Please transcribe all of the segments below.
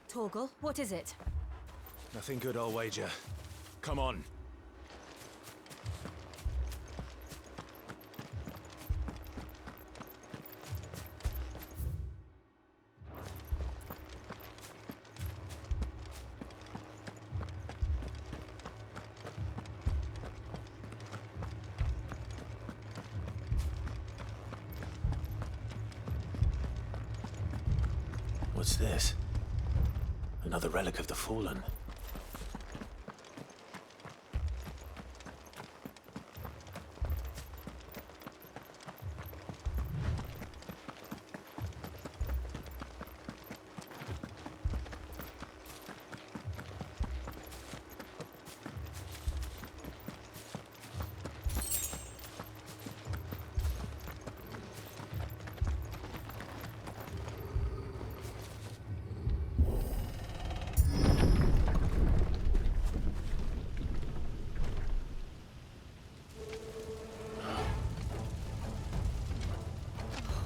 Torgal, what is it? Nothing good, I'll wager. Come on. What's this? Another relic of the Fallen.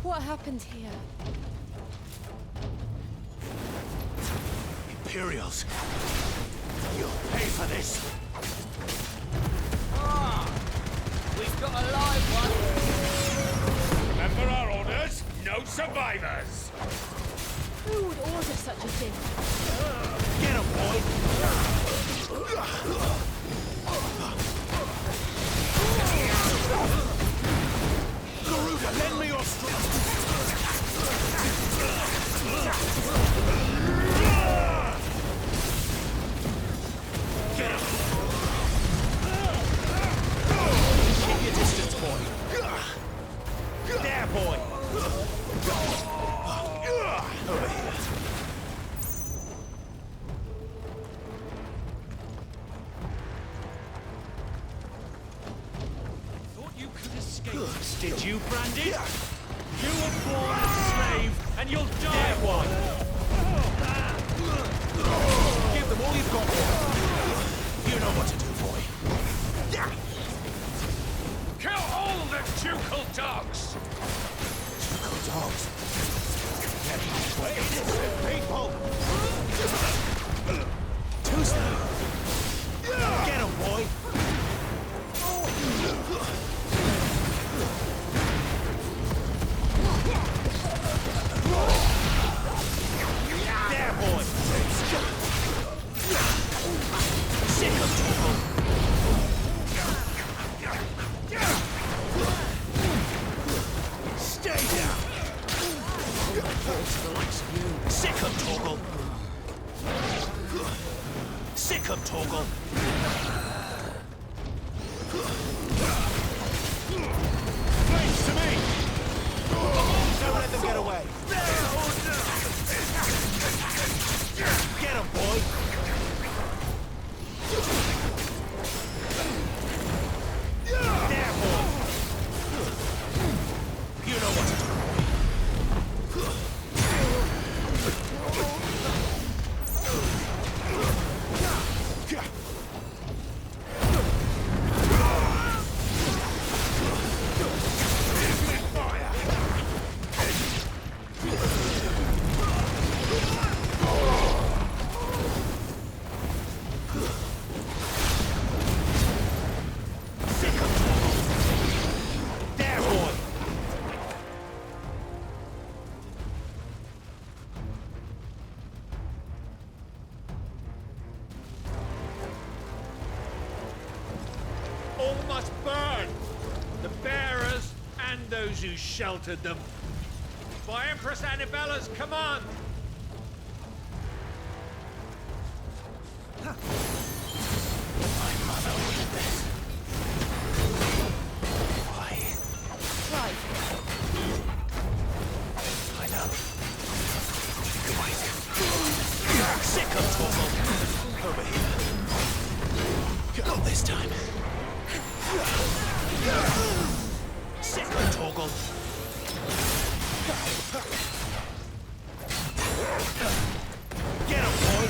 What happened here? Imperials! You'll pay for this! Ah! We've got a live one! Remember our orders? No survivors! Who would order such a thing? Get him, boy! Garuda, lend me your strength! Get him! Keep your distance, boy! There, boy! Over here. Thought you could escape this, did you, Branded? You were born a slave, and you'll die one! Give them all you've got, boy. You know what to do, boy. Kill all the ducal dogs! Ducal dogs? Get away, innocent people! Tuesday! Get him, boy! There, boy! Sick of trouble! Stay down! Sick of Torgal! Sick of Torgal! Place to me! Don't let them get away! Get him, boy! There, boy! You know what to do. All must burn! The bearers and those who sheltered them. By Empress Annibella's command! My mother wanted this. Why? Right. I know. Wait. Sick of Torgal. Over here. Not this time. Sick of Torgal. Get him, boy!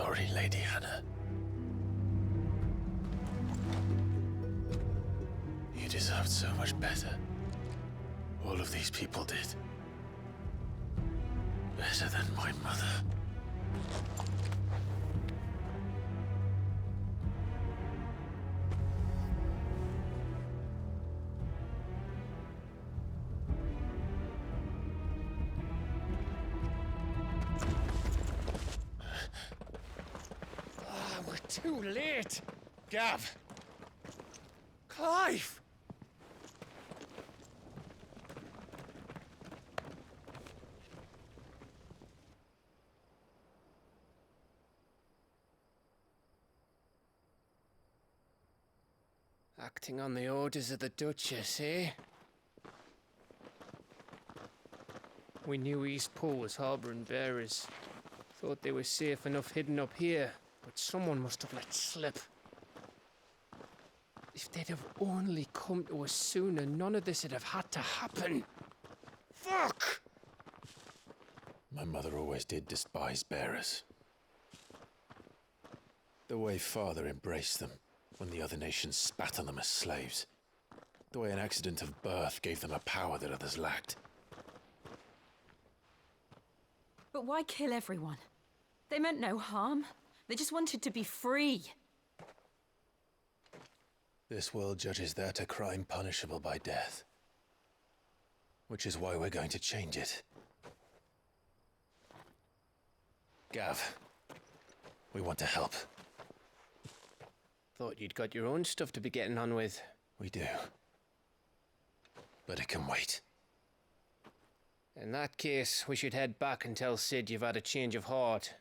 sorry, Lady Hannah. You deserved so much better. All of these people did. Better than my mother. We're too late. Gav. Clive. Acting on the orders of the Duchess, eh? We knew Eastpool was harbouring bearers. Thought they were safe enough hidden up here, but someone must have let slip. If they'd have only come to us sooner, none of this would have had to happen. Fuck! My mother always did despise bearers. The way Father embraced them when the other nations spat on them as slaves. The way an accident of birth gave them a power that others lacked. But why kill everyone? They meant no harm. They just wanted to be free. This world judges that a crime punishable by death. Which is why we're going to change it. Gav, we want to help. Thought you'd got your own stuff to be getting on with. We do. But it can wait. In that case, we should head back and tell Sid you've had a change of heart.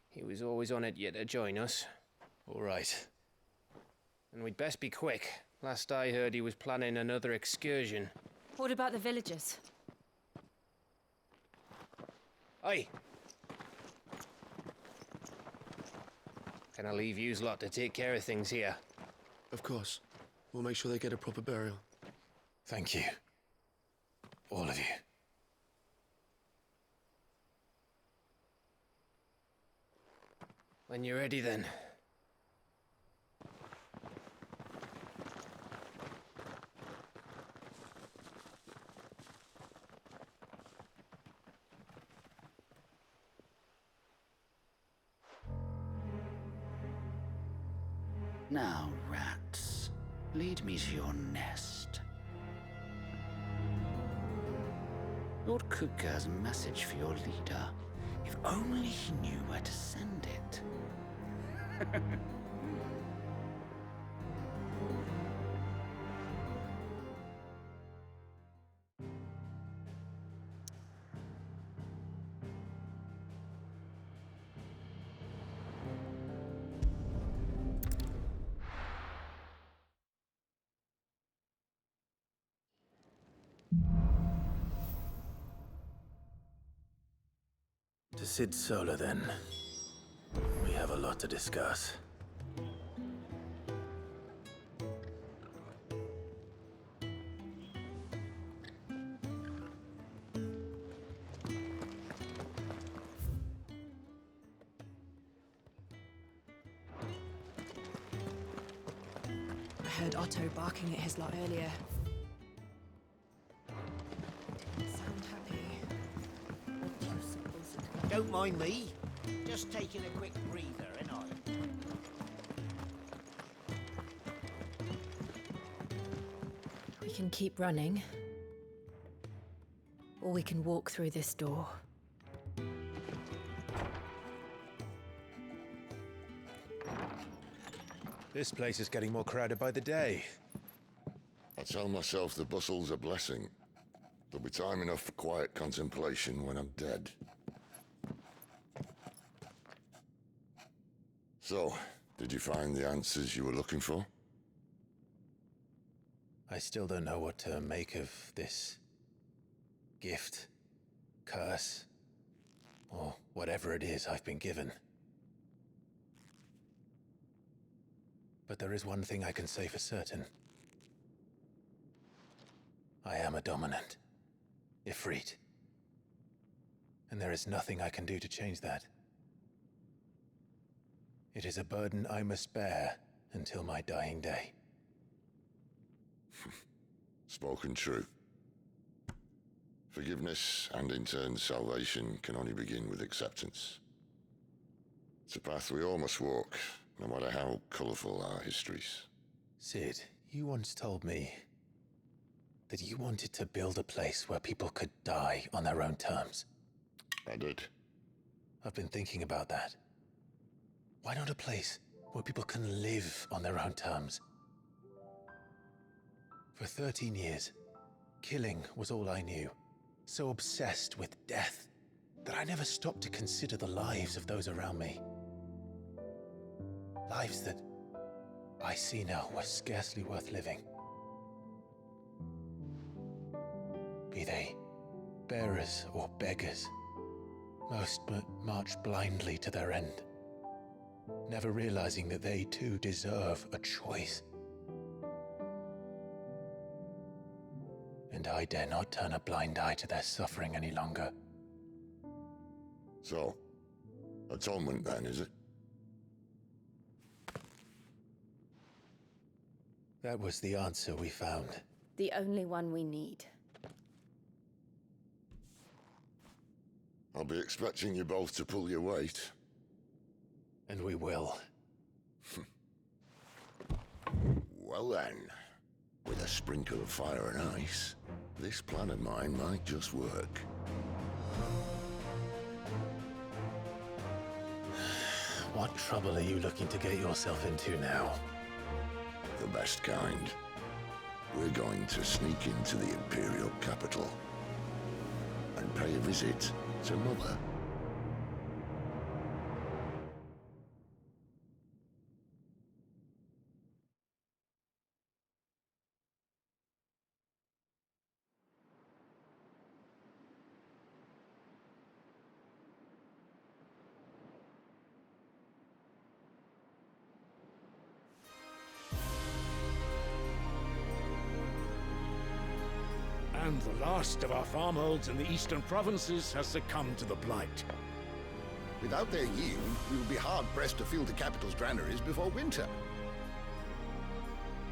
He was always on it yet to join us. All right. And we'd best be quick. Last I heard, he was planning another excursion. What about the villagers? Aye. Can I leave yous lot to take care of things here? Of course. We'll make sure they get a proper burial. Thank you. All of you. When you're ready, then. Now, rats, lead me to your nest. Lord Kupka has a message for your leader. If only he knew where to send it. To Sid Solar, then. We have a lot to discuss. I heard Otto barking at his lot earlier. Didn't sound happy. Don't mind me. Just taking a quick breather, ain't I? We can keep running. Or we can walk through this door. This place is getting more crowded by the day. I tell myself the bustle's a blessing. There'll be time enough for quiet contemplation when I'm dead. So, did you find the answers you were looking for? I still don't know what to make of this gift, curse, or whatever it is I've been given. But there is one thing I can say for certain. I am a dominant, Ifrit. And there is nothing I can do to change that. It is a burden I must bear until my dying day. Spoken true. Forgiveness and in turn salvation can only begin with acceptance. It's a path we all must walk, no matter how colourful our histories. Sid, you once told me that you wanted to build a place where people could die on their own terms. I did. I've been thinking about that. Why not a place where people can live on their own terms? For 13 years, killing was all I knew. So obsessed with death that I never stopped to consider the lives of those around me. Lives that I see now were scarcely worth living. Be they bearers or beggars, most march blindly to their end, never realizing that they too deserve a choice. And I dare not turn a blind eye to their suffering any longer. So, atonement then, is it? That was the answer we found. The only one we need. I'll be expecting you both to pull your weight. And we will. Well then, with a sprinkle of fire and ice, this plan of mine might just work. What trouble are you looking to get yourself into now? The best kind. We're going to sneak into the Imperial capital and pay a visit to Mother. And the last of our farmholds in the eastern provinces has succumbed to the blight. Without their yield, we will be hard-pressed to fill the capital's granaries before winter.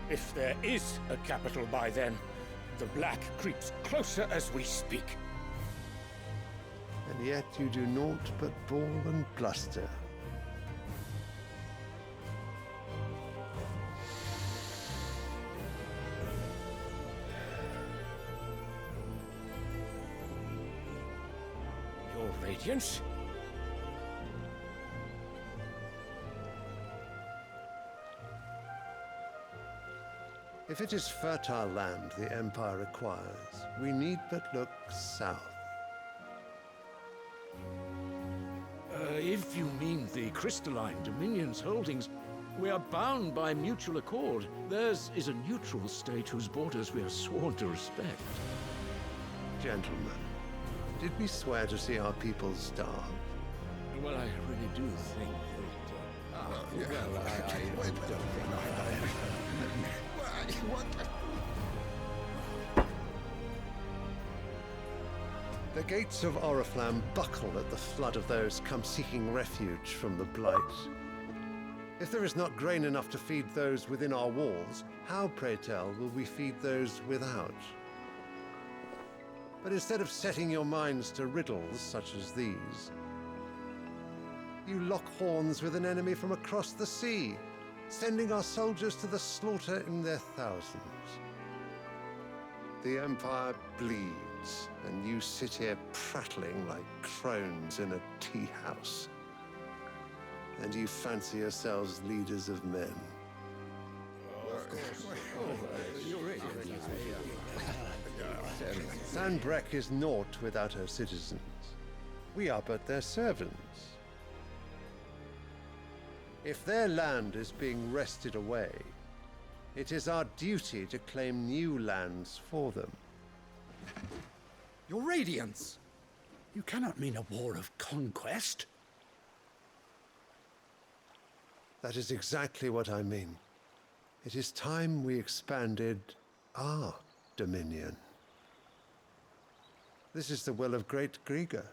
If there is a capital by then, the black creeps closer as we speak. And yet you do naught but bawl and bluster. Your Radiance? If it is fertile land the Empire requires, we need but look south. If you mean the crystalline Dominion's holdings, we are bound by mutual accord. Theirs is a neutral state whose borders we are sworn to respect. Gentlemen, did we swear to see our people starve? Well, I really do think that... The gates of Oriflamme buckle at the flood of those come seeking refuge from the blight. If there is not grain enough to feed those within our walls, how, pray tell, will we feed those without? But instead of setting your minds to riddles such as these, you lock horns with an enemy from across the sea, sending our soldiers to the slaughter in their thousands. The Empire bleeds, and you sit here prattling like crones in a tea house. And you fancy yourselves leaders of men. Sanbreque is naught without her citizens. We are but their servants. If their land is being wrested away, it is our duty to claim new lands for them. Your Radiance! You cannot mean a war of conquest. That is exactly what I mean. It is time we expanded our dominion. This is the will of great Grieger.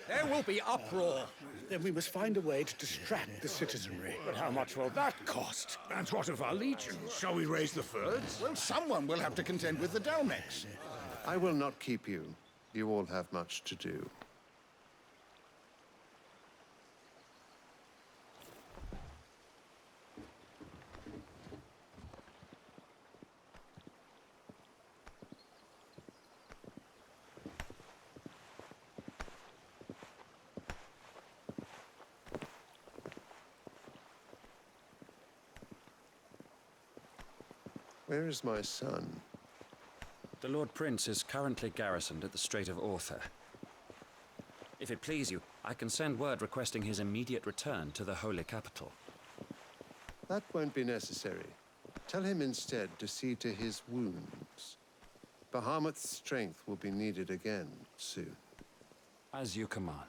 There will be uproar. Then we must find a way to distract the citizenry. But how much will that cost? And what of our legions? Shall we raise the furs? Well, someone will have to contend with the Dalmex. I will not keep you. You all have much to do. Where is my son? The Lord Prince is currently garrisoned at the Strait of Arthur. If it please you, I can send word requesting his immediate return to the Holy Capital. That won't be necessary. Tell him instead to see to his wounds. Bahamut's strength will be needed again soon. As you command.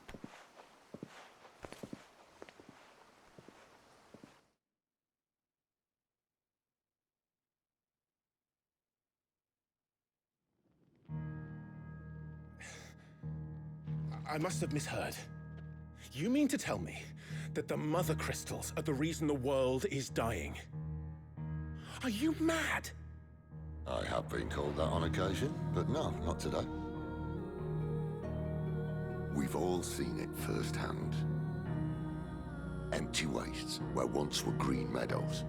I must have misheard. You mean to tell me that the Mother Crystals are the reason the world is dying? Are you mad? I have been called that on occasion, but no, not today. We've all seen it firsthand. Empty wastes where once were green meadows.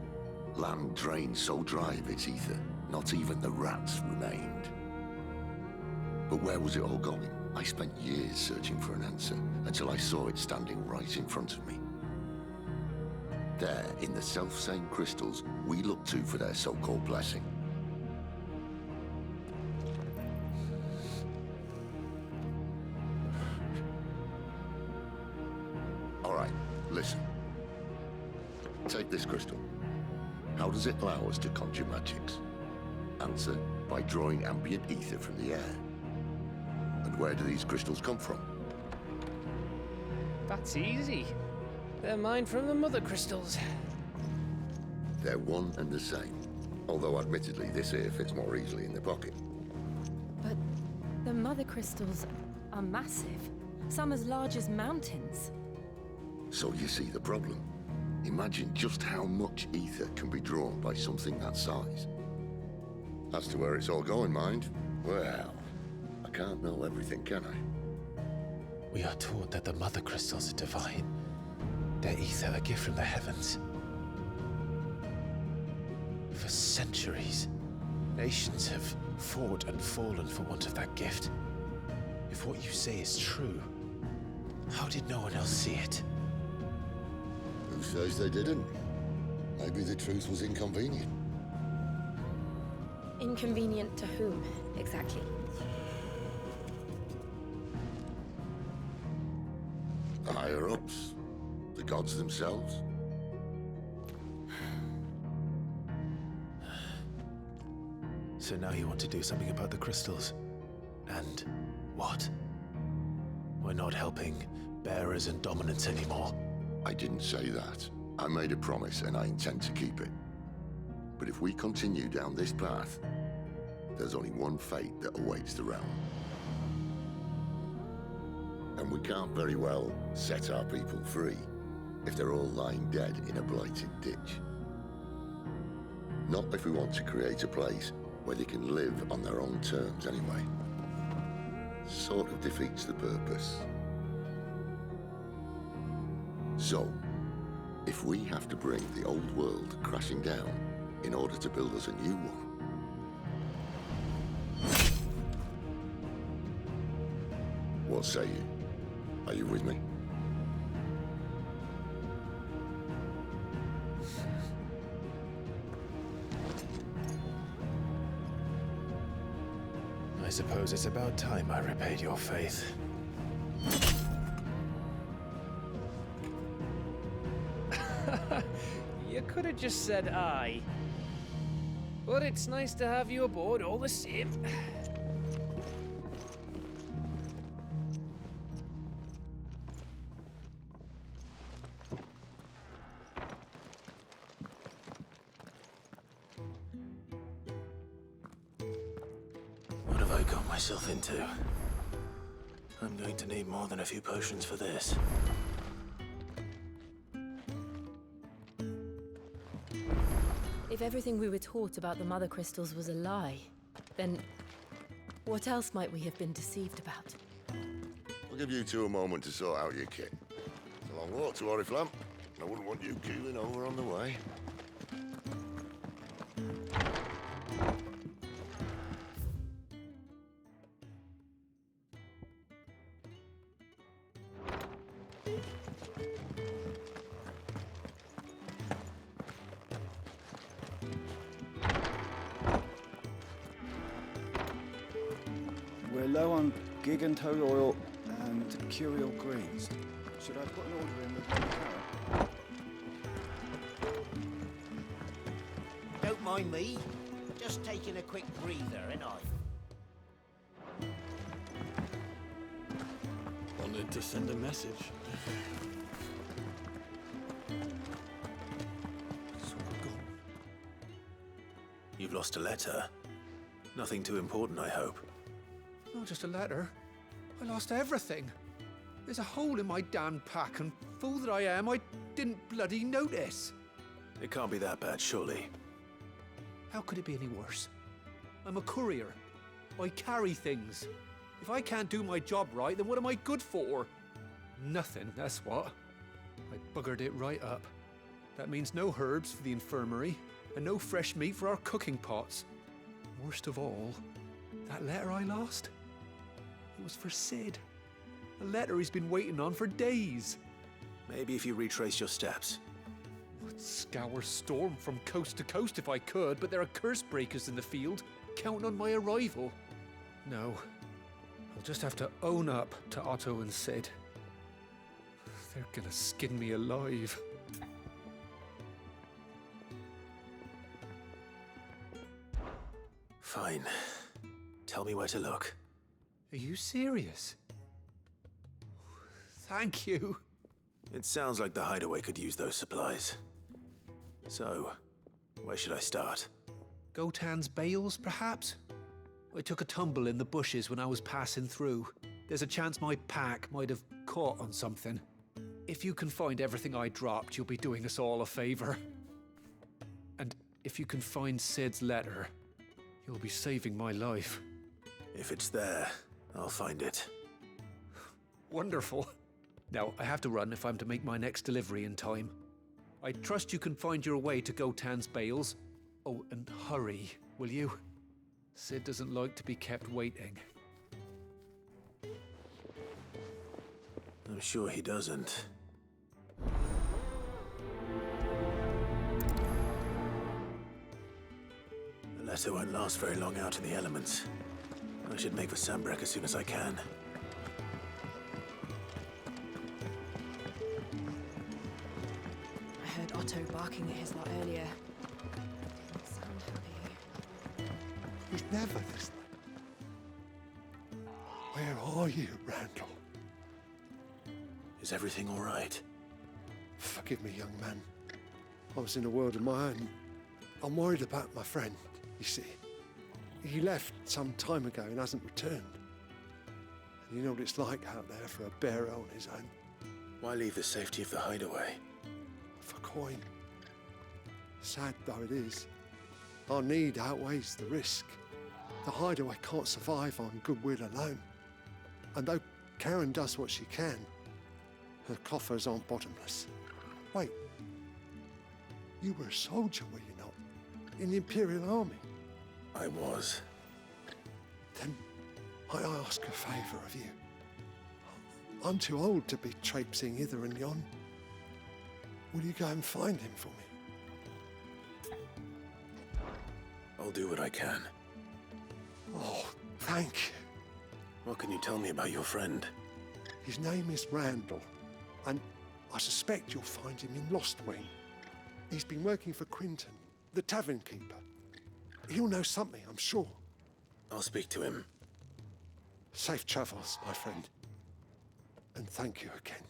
Land drained so dry of its ether, not even the rats remained. But where was it all going? I spent years searching for an answer, until I saw it standing right in front of me. There, in the self-same crystals we look to for their so-called blessing. All right, listen. Take this crystal. How does it allow us to conjure magics? Answer, by drawing ambient ether from the air. And where do these crystals come from? That's easy. They're mine from the Mother Crystals. They're one and the same. Although admittedly, this here fits more easily in the pocket. But the Mother Crystals are massive. Some as large as mountains. So you see the problem. Imagine just how much ether can be drawn by something that size. As to where it's all going, mind, well, I can't know everything, can I? We are taught that the Mother Crystals are divine. Their ether a gift from the heavens. For centuries, nations have fought and fallen for want of that gift. If what you say is true, how did no one else see it? Who says they didn't? Maybe the truth was inconvenient. Inconvenient to whom, exactly? The higher-ups, the gods themselves. So now you want to do something about the crystals. And what? We're not helping bearers and dominants anymore. I didn't say that. I made a promise and I intend to keep it. But if we continue down this path, there's only one fate that awaits the realm. And we can't very well set our people free if they're all lying dead in a blighted ditch. Not if we want to create a place where they can live on their own terms anyway. Sort of defeats the purpose. So, if we have to bring the old world crashing down in order to build us a new one, what say you? Are you with me? I suppose it's about time I repaid your faith. You could have just said aye. But it's nice to have you aboard all the same. What have I I got myself into? I'm going to need more than a few potions for this. If everything we were taught about the Mother Crystals was a lie, then what else might we have been deceived about? I'll give you two a moment to sort out your kit. It's a long walk to Oriflamme. I wouldn't want you keeling over on the way. We're low on gig and toad oil and curial greens. Should I put an order in with one carrot? Don't mind me. Just taking a quick breather, ain't I? Wanted to send a message. You've lost a letter. Nothing too important, I hope. Not just a letter. I lost everything. There's a hole in my damn pack, and fool that I am, I didn't bloody notice. It can't be that bad, surely. How could it be any worse? I'm a courier. I carry things. If I can't do my job right, then what am I good for? Nothing, that's what. I buggered it right up. That means no herbs for the infirmary, and no fresh meat for our cooking pots. Worst of all, that letter I lost? It was for Sid. A letter he's been waiting on for days. Maybe if you retrace your steps. I'd scour Storm from coast to coast if I could, but there are curse breakers in the field, counting on my arrival. No, I'll just have to own up to Otto and Sid. They're gonna skin me alive. Fine. Tell me where to look. Are you serious? Thank you. It sounds like the hideaway could use those supplies. So, where should I start? Gotan's bales, perhaps? I took a tumble in the bushes when I was passing through. There's a chance my pack might have caught on something. If you can find everything I dropped, you'll be doing us all a favor. And if you can find Sid's letter, you'll be saving my life. If it's there, I'll find it. Wonderful. Now, I have to run if I'm to make my next delivery in time. I trust you can find your way to Gotan's bales. Oh, and hurry, will you? Sid doesn't like to be kept waiting. I'm sure he doesn't. The letter won't last very long out in the elements. I should make for Sambrek as soon as I can. I heard Otto barking at his lot earlier. Didn't sound happy. He's never this. Where are you, Randall? Is everything all right? Forgive me, young man. I was in a world of my own. I'm worried about my friend, you see. He left some time ago and hasn't returned. And you know what it's like out there for a bearer on his own. Why leave the safety of the hideaway? For coin. Sad though it is, our need outweighs the risk. The hideaway can't survive on goodwill alone. And though Karen does what she can, her coffers aren't bottomless. Wait, you were a soldier, were you not? In the Imperial Army? I was. Then I ask a favour of you. I'm too old to be traipsing hither and yon. Will you go and find him for me? I'll do what I can. Oh, thank you. What can you tell me about your friend? His name is Randall, and I suspect you'll find him in Lostwing. He's been working for Quinton, the tavern keeper. He'll know something, I'm sure. I'll speak to him. Safe travels, my friend. And thank you again.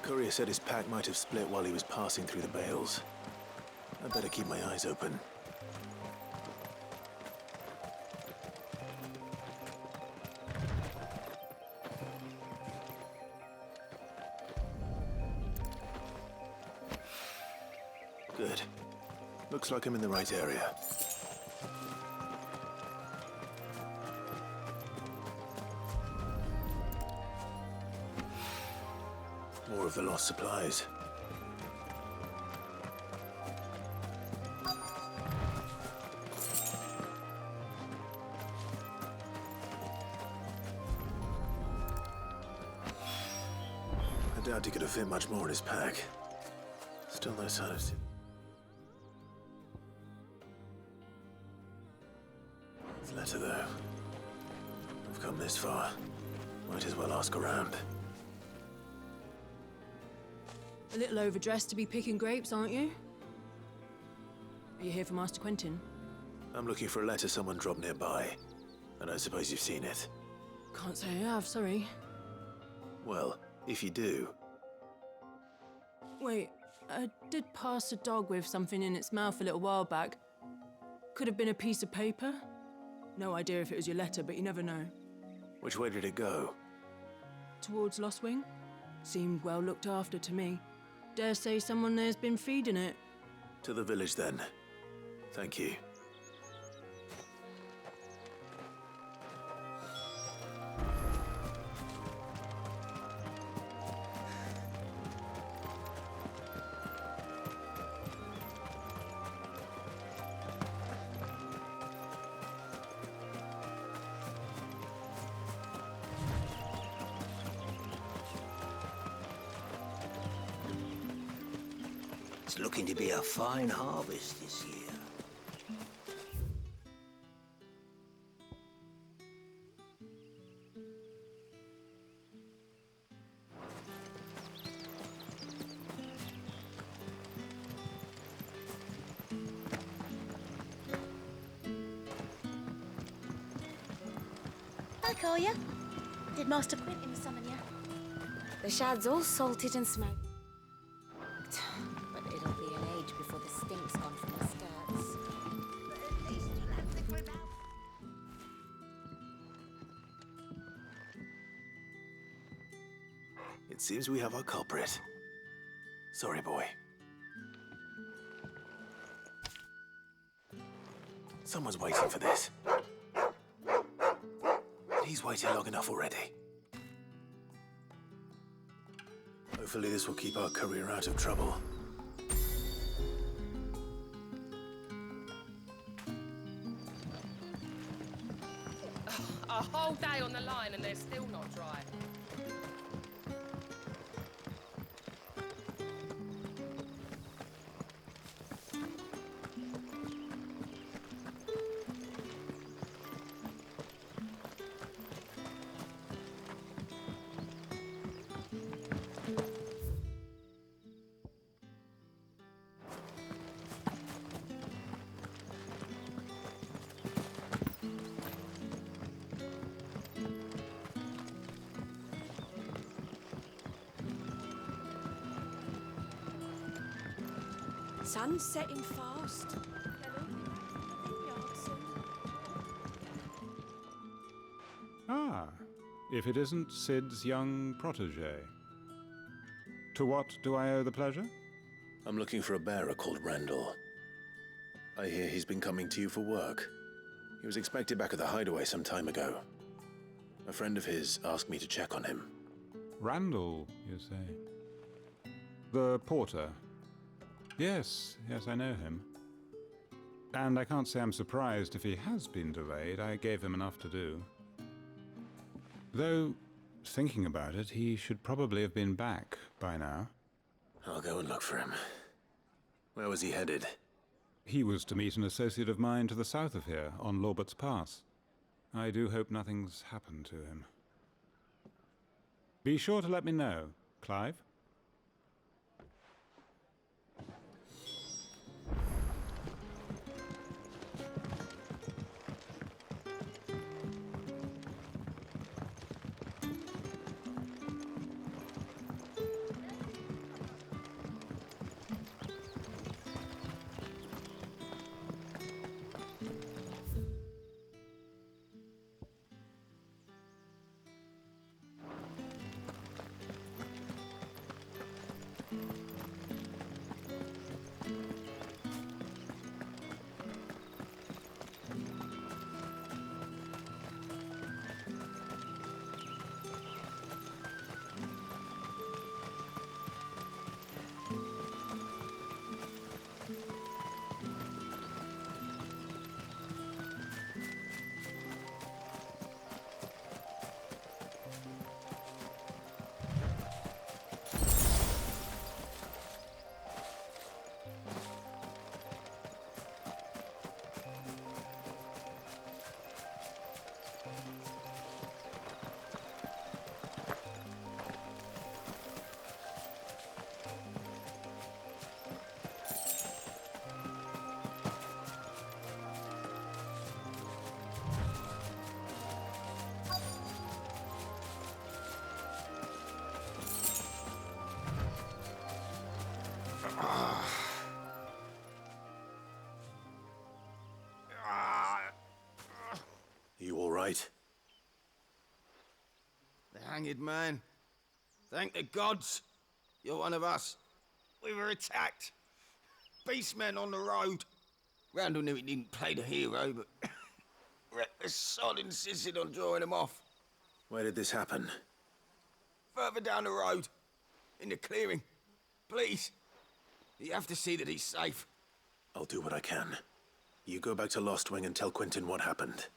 courier said his pack might have split while he was passing through the bales. I'd better keep my eyes open. Good. Looks like I'm in the right area. More of the lost supplies. I doubt he could have fit much more in his pack. Still no sign of... His letter, though. I've come this far. Might as well ask around. A little overdressed to be picking grapes, aren't you? Are you here for Master Quentin? I'm looking for a letter someone dropped nearby. I don't suppose you've seen it. Can't say I have, sorry. Well, if you do... Wait, I did pass a dog with something in its mouth a little while back. Could have been a piece of paper. No idea if it was your letter, but you never know. Which way did it go? Towards Lost Wing? Seemed well looked after to me. Dare say someone there's been feeding it. To the village, then. Thank you. It's looking to be a fine harvest this year. Hi, Collier. Did Master Quentin summon you? The shad's all salted and smoked. But it'll be an age before the stink's gone from the skirts. It seems we have our culprit. Sorry, boy. Someone's waiting for this. He's waited long enough already. Hopefully this will keep our courier out of trouble. A whole day on the line and they're still not dry. Sun's setting fast. Ah, if it isn't Sid's young protege. To what do I owe the pleasure? I'm looking for a bearer called Randall. I hear he's been coming to you for work. He was expected back at the hideaway some time ago. A friend of his asked me to check on him. Randall, you say? The porter? Yes, I know him. And I can't say I'm surprised if he has been delayed. I gave him enough to do. Though, thinking about it, he should probably have been back by now. I'll go and look for him. Where was he headed? He was to meet an associate of mine to the south of here, on Lorbert's Pass. I do hope nothing's happened to him. Be sure to let me know, Clive. right? The hanged man. Thank the gods. You're one of us. We were attacked. Beastmen on the road. Randall knew he didn't play the hero, but the sod insisted on drawing him off. Where did this happen? Further down the road. In the clearing. Please. You have to see that he's safe. I'll do what I can. You go back to Lost Wing and tell Quentin what happened.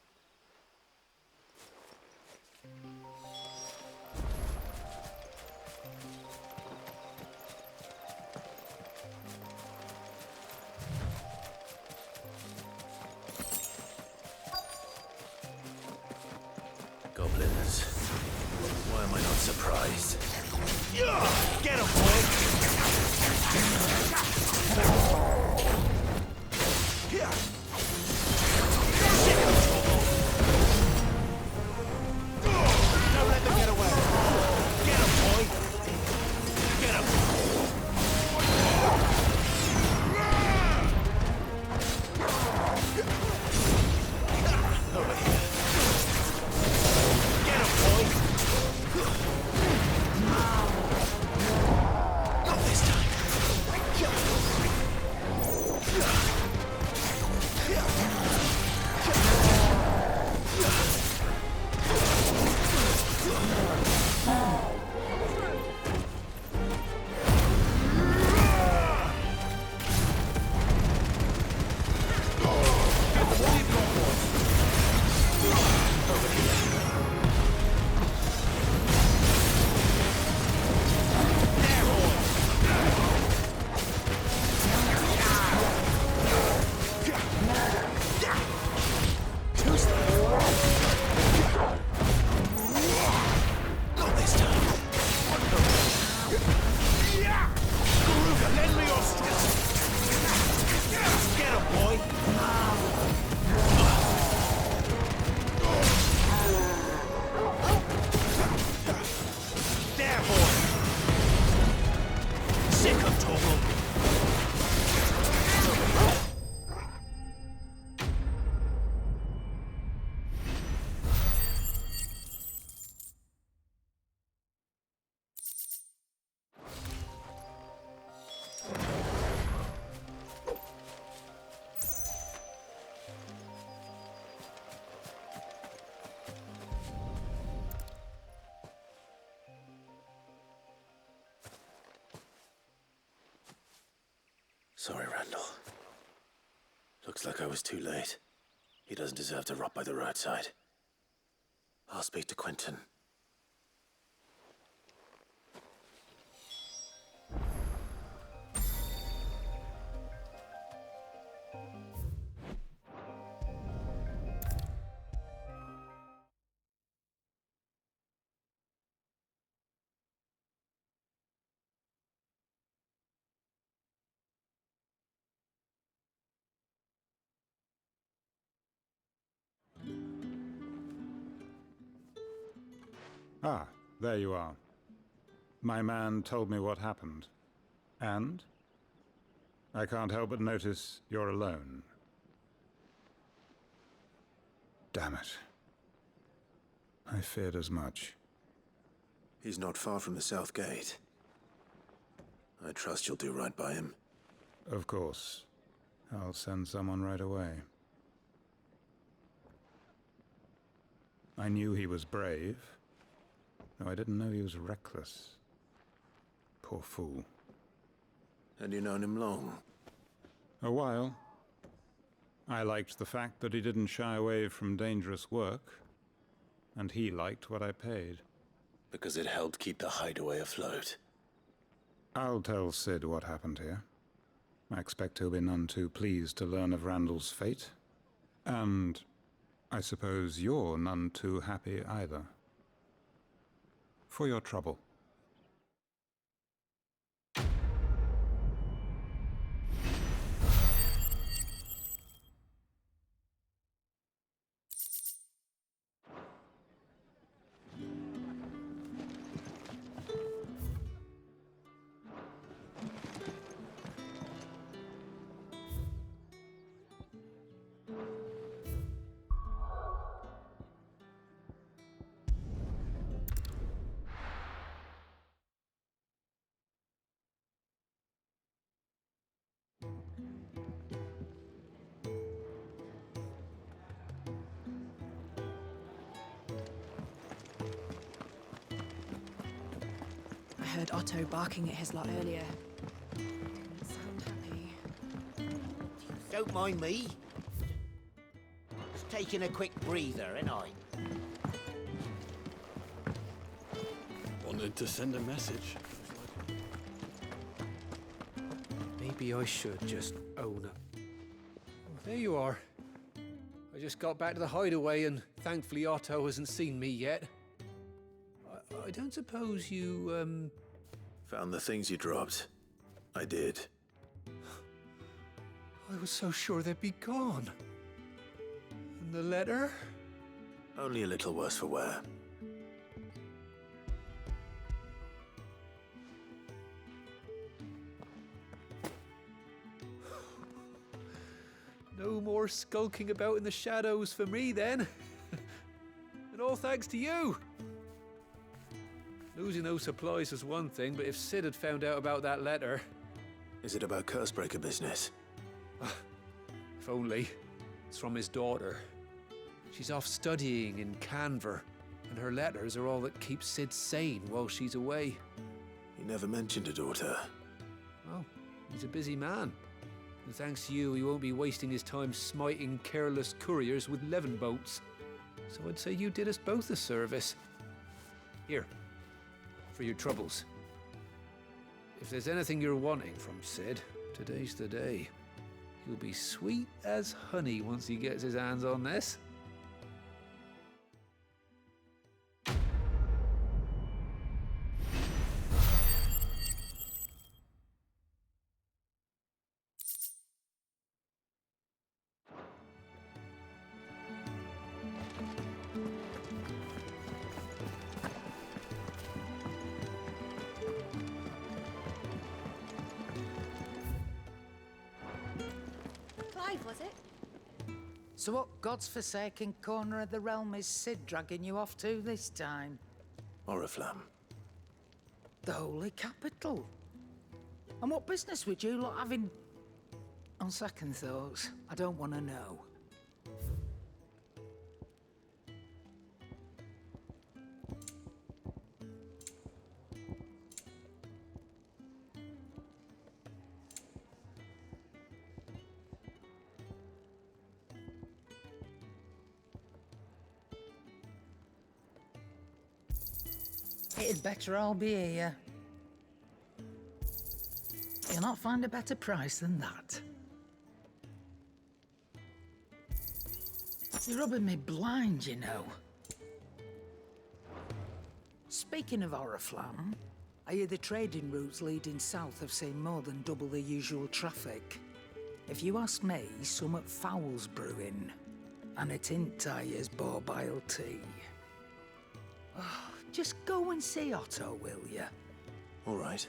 Goblins. Why am I not surprised? Get him, boy! Here! Don't let them get away! Get him, boy! Get him! Over here! Get him, boy! Not this time! Sorry, Randall. Looks like I was too late. He doesn't deserve to rot by the roadside. I'll speak to Quentin. Ah, there you are. My man told me what happened. And? I can't help but notice you're alone. Damn it. I feared as much. He's not far from the South Gate. I trust you'll do right by him. Of course. I'll send someone right away. I knew he was brave, though I didn't know he was reckless. Poor fool. Had you known him long? A while. I liked the fact that he didn't shy away from dangerous work, and he liked what I paid. Because it helped keep the hideaway afloat. I'll tell Sid what happened here. I expect he'll be none too pleased to learn of Randall's fate. And I suppose you're none too happy either. For your trouble. heard Otto barking at his lot earlier. Didn't sound happy. Don't mind me. Just taking a quick breather, ain't I? Wanted to send a message. Maybe I should just own up. Oh, there you are. I just got back to the hideaway and thankfully Otto hasn't seen me yet. I don't suppose you, Found the things you dropped. I did. I was so sure they'd be gone. And the letter? Only a little worse for wear. No more skulking about in the shadows for me, then. And all thanks to you. Losing those supplies was one thing, but if Sid had found out about that letter... Is it about Cursebreaker business? If only. It's from his daughter. She's off studying in Canver, and her letters are all that keeps Sid sane while she's away. He never mentioned a daughter. Well, he's a busy man. And thanks to you, he won't be wasting his time smiting careless couriers with levin boats. So I'd say you did us both a service. Here, for your troubles. If there's anything you're wanting from Sid, today's the day. He'll be sweet as honey once he gets his hands on this. Was it? So what God's forsaken corner of the realm is Sid dragging you off to this time? Oriflamme. The Holy Capital. And what business would you lot having... On second thoughts, I don't want to know. It'd better all be here. You'll not find a better price than that. You're rubbing me blind, you know. Speaking of Oriflamme, I hear the trading routes leading south have seen more than double the usual traffic. If you ask me, summat foul's brewing. And it ain't Tyre's borbile tea. Oh, just go and see Otto, will you? All right.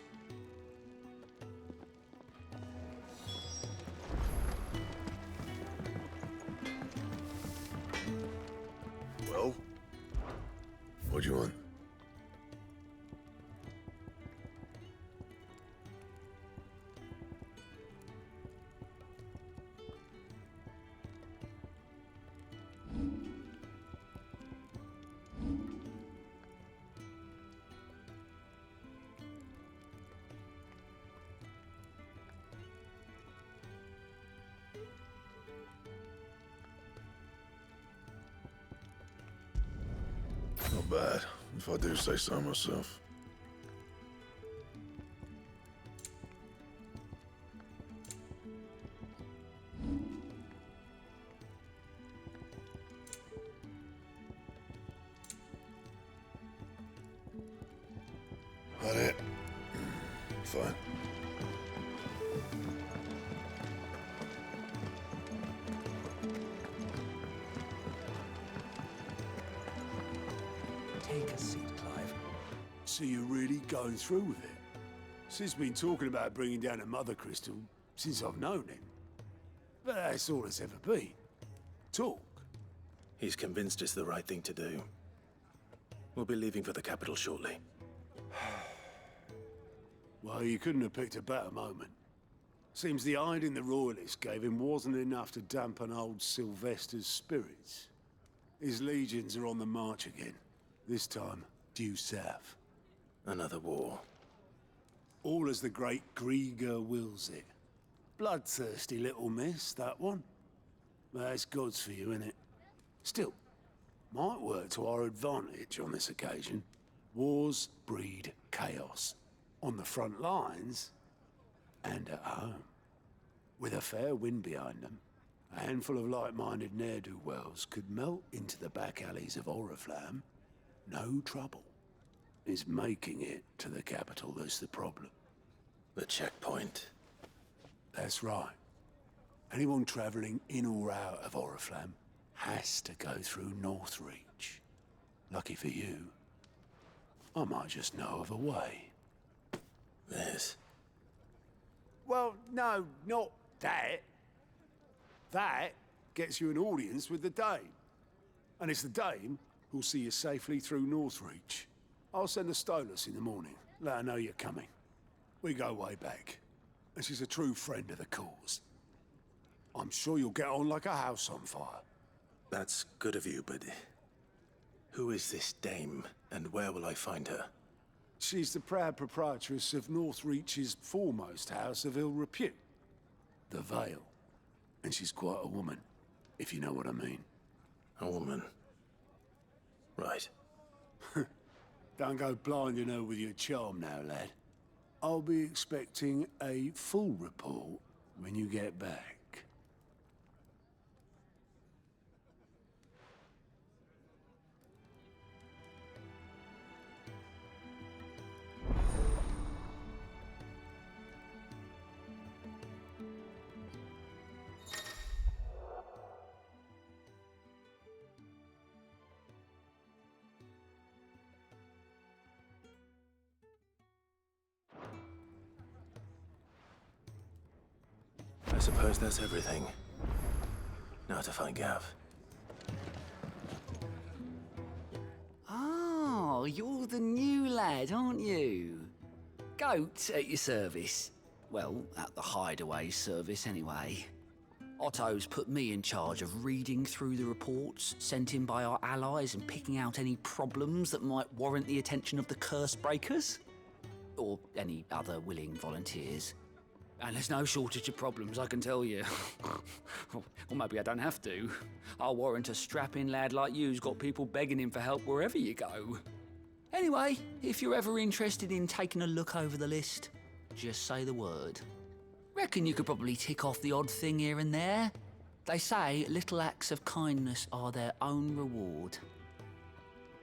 Well? What do you want? Not bad, if I do say so myself. That it? Fine. Take a seat, Clive. So you're really going through with it? Sid's been talking about bringing down a mother crystal since I've known him. But that's all it's ever been. Talk. He's convinced it's the right thing to do. We'll be leaving for the capital shortly. Well, you couldn't have picked a better moment. Seems the hiding the royalists gave him wasn't enough to dampen old Sylvester's spirits. His legions are on the march again. This time, due south. Another war. all as the great Grieger wills it. Bloodthirsty little miss, that one. But that's God's for you, innit? Still, might work to our advantage on this occasion. Wars breed chaos. On the front lines, and at home. With a fair wind behind them, a handful of like-minded ne'er-do-wells could melt into the back alleys of Oriflamme. No trouble. It's making it to the capital that's the problem. The checkpoint. That's right. Anyone travelling in or out of Oriflamme has to go through Northreach. Lucky for you, I might just know of a way. This? Well, no, not that. That gets you an audience with the Dame. And it's the Dame who'll see you safely through Northreach. I'll send the Stolas in the morning, let her know you're coming. We go way back, and she's a true friend of the cause. I'm sure you'll get on like a house on fire. That's good of you, but who is this dame, and where will I find her? She's the proud proprietress of Northreach's foremost house of ill repute, the Vale. And she's quite a woman, if you know what I mean. A woman? Right. Don't go blinding her with your charm now, lad. I'll be expecting a full report when you get back. I suppose that's everything. Now to find Gav. Oh, you're the new lad, aren't you? Goat at your service. Well, at the hideaway service anyway. Otto's put me in charge of reading through the reports sent in by our allies and picking out any problems that might warrant the attention of the curse breakers. Or any other willing volunteers. And there's no shortage of problems, I can tell you. Or maybe I don't have to. I'll warrant a strapping lad like you's got people begging him for help wherever you go. Anyway, if you're ever interested in taking a look over the list, just say the word. Reckon you could probably tick off the odd thing here and there. They say little acts of kindness are their own reward.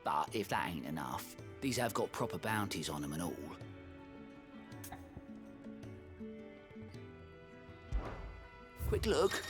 But if that ain't enough, these have got proper bounties on them and all. Quick look.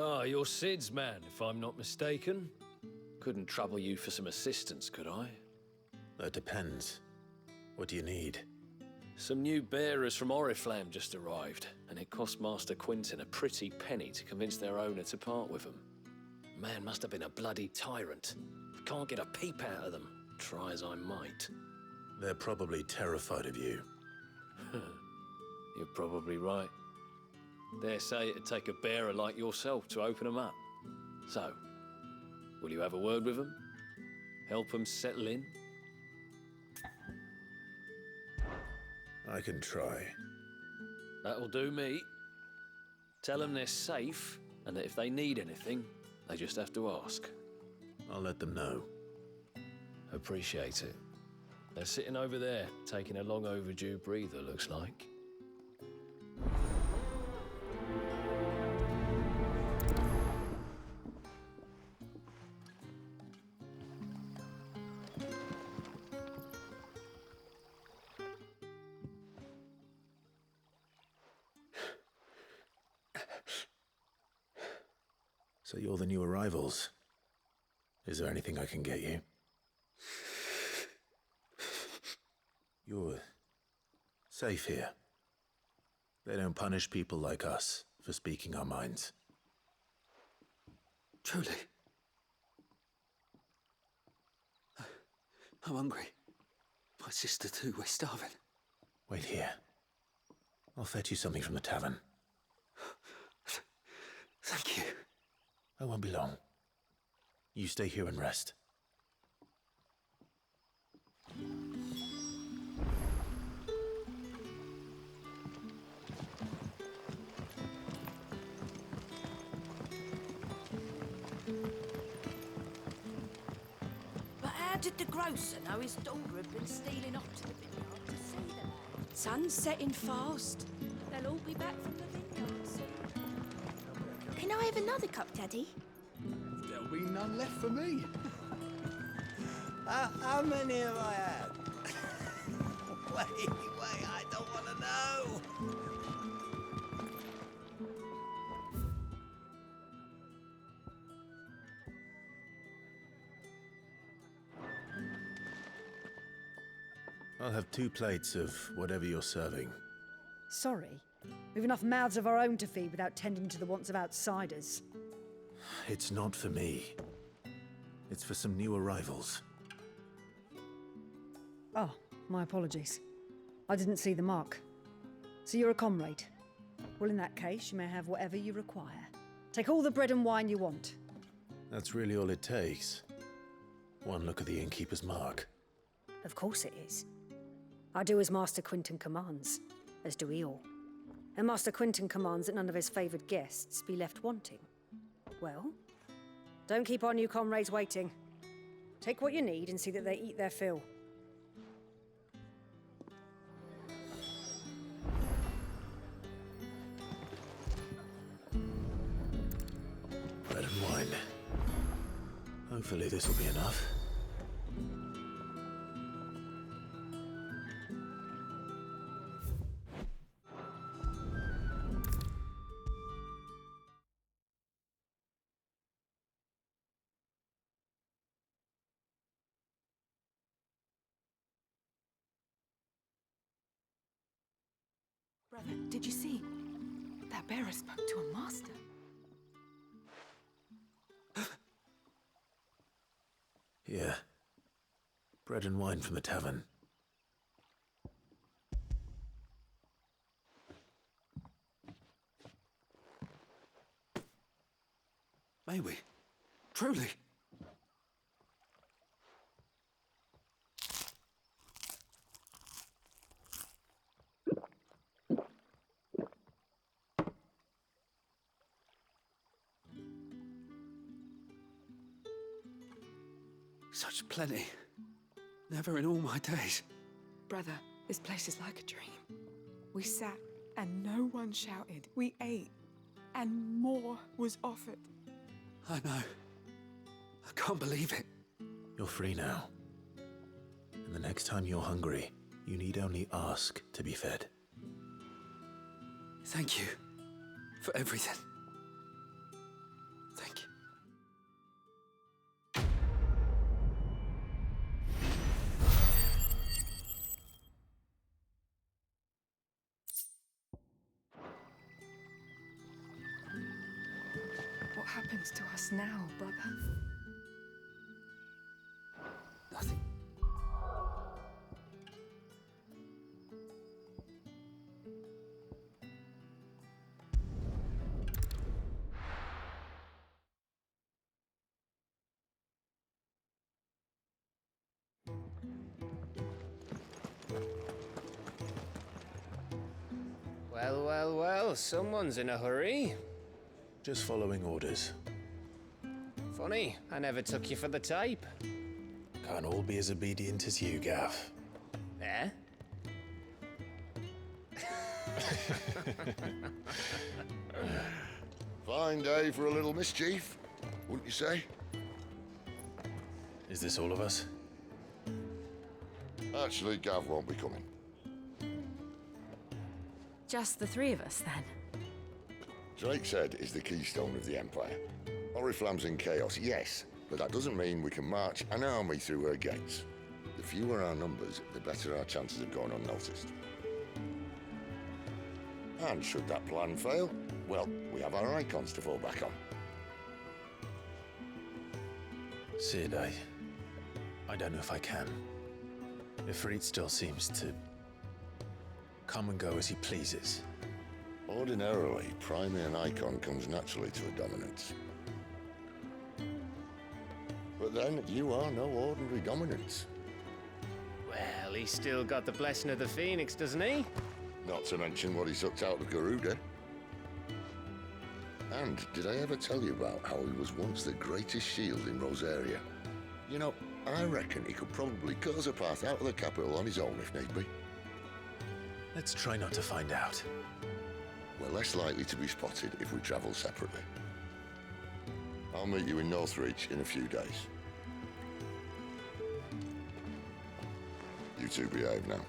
Ah, you're Sid's man, if I'm not mistaken. Couldn't trouble you for some assistance, could I? That depends. What do you need? Some new bearers from Oriflamme just arrived, and it cost Master Quinton a pretty penny to convince their owner to part with them. Man must have been a bloody tyrant. Can't get a peep out of them, try as I might. They're probably terrified of you. You're probably right. Dare say it'd take a bearer like yourself to open them up. So, will you have a word with them? Help them settle in? I can try. That'll do me. Tell them they're safe, and that if they need anything, they just have to ask. I'll let them know. Appreciate it. They're sitting over there, taking a long overdue breather, looks like. So you're the new arrivals. Is there anything I can get you? You're safe here. They don't punish people like us for speaking our minds. Truly. I'm hungry. My sister too, we're starving. Wait here. I'll fetch you something from the tavern. Thank you. I won't be long. You stay here and rest. But how did the grocer know his daughter had been stealing off to the vineyard to see the lad? Sun's setting fast. They'll all be back from the vineyard soon. Can I have another cup, Daddy? There'll be none left for me. How many have I had? wait, I don't want to know. I'll have 2 plates of whatever you're serving. Sorry. We've enough mouths of our own to feed without tending to the wants of outsiders. It's not for me. It's for some new arrivals. Oh, my apologies. I didn't see the mark. So you're a comrade. Well, in that case, you may have whatever you require. Take all the bread and wine you want. That's really all it takes. One look at the innkeeper's mark. Of course it is. I do as Master Quinton commands, as do we all. And Master Quinton commands that none of his favoured guests be left wanting. Well, don't keep our new comrades waiting. Take what you need and see that they eat their fill. Bread and wine. Hopefully this will be enough. Brother, did you see? That bearer spoke to a master. Yeah. Bread and wine from the tavern. May we? Truly? Such plenty. Never in all my days. Brother, this place is like a dream. We sat and no one shouted. We ate and more was offered. I know. I can't believe it. You're free now. And the next time you're hungry, you need only ask to be fed. Thank you for everything. happens to us now, brother? Nothing. Well, well, well, someone's in a hurry. Just following orders. Funny, I never took you for the type. Can't all be as obedient as you, Gav. Eh? Fine day for a little mischief, wouldn't you say? Is this all of us? Actually, Gav won't be coming. Just the three of us, then? Drake's Head is the keystone of the Empire. Oriflamme's in chaos, yes, but that doesn't mean we can march an army through her gates. The fewer our numbers, the better our chances of going unnoticed. And should that plan fail, well, we have our icons to fall back on. Sid, I don't know if I can. Ifrit still seems to come and go as he pleases. Ordinarily, priming an icon comes naturally to a dominance. But then, you are no ordinary dominance. Well, he's still got the blessing of the Phoenix, doesn't he? Not to mention what he sucked out of Garuda. And did I ever tell you about how he was once the greatest shield in Rosaria? You know, I reckon he could probably cut us a path out of the capital on his own if need be. Let's try not to find out. We're less likely to be spotted if we travel separately. I'll meet you in Northreach in a few days. You two behave now.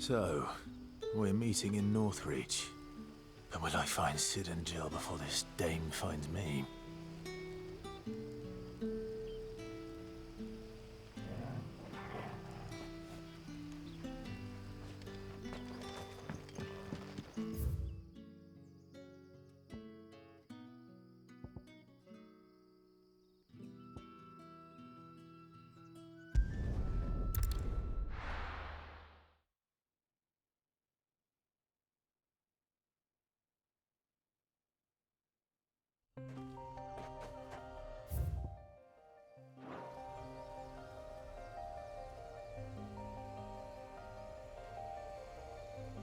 So, we're meeting in Northreach. But will I find Sid and Jill before this dame finds me?